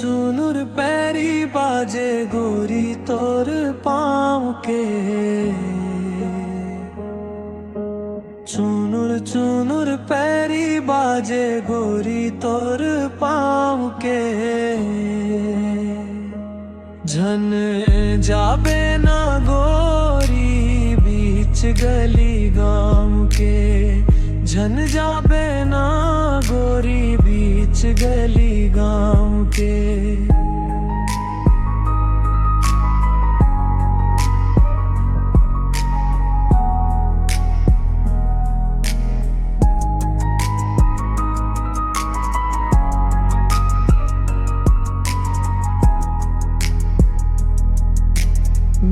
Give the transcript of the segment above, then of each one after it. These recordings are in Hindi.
चुनुर पैरी बाजे गोरी तोर पाँव के। चुनुर चुनुर पैरी बाजे गोरी तोर पाँव के। झन जाबे ना गोरी बीच गली गाँव के। झन जाबे ना गोरी बीच गली गाँव के।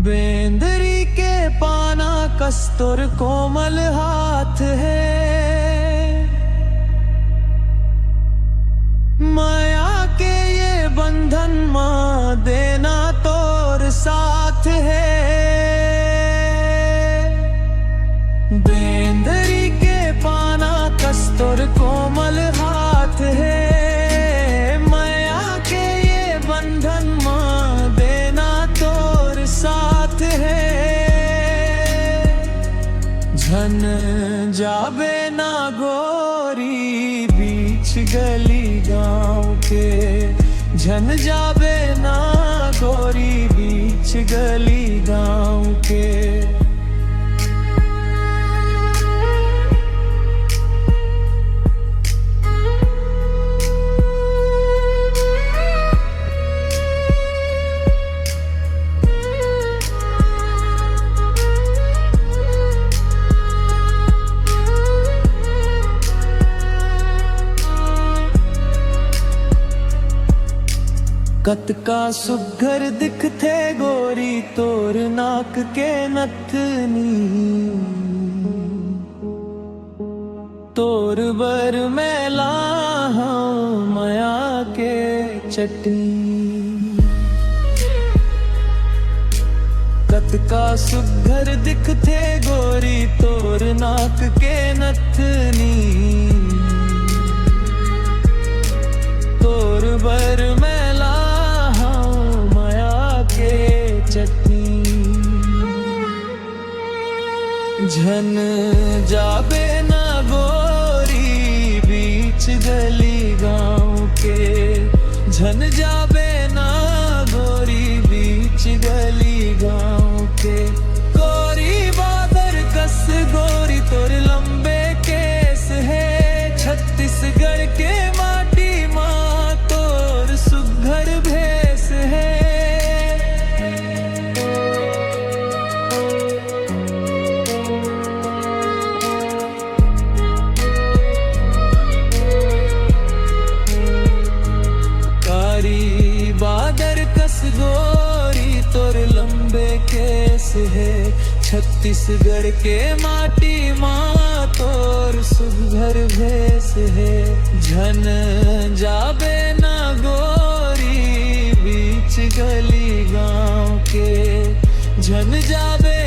बेंदरी के पाना कस्तूर कोमल हाथ है। माया के ये बंधन माँ देना तोर साथ है। बेंदरी के पाना कस्तूर कोमल हाथ है। माया के ये बंधन माँ देना तोर साथ है। झन जाबे ना गोरी बीच गली गाँव के। झन जाबे ना गोरी बीच गली गाँव के। कत का सुघर दिखथे गोरी तोर नाक के नथनी। तोर बर मैला हूँ माया के चटनी। कत का सुघर दिखथे गोरी तोर नाक के नथनी। तोर बर मैला झन जाबे ना गोरी बीच गली गाँव के। झन जाबे ना गोरी बीच गली गाँव के। गोरी बादर कस गोरी तोर लंबे केस है। छत्तीसगढ़ के माटी माँ तोर सुघर भेस है। बादर कस गोरी तोर लंबे केस है। छत्तीसगढ़ के माटी माँ तोर सुघर भेस है। झन जाबे ना गोरी बीच गली गाँव के। झन जाबे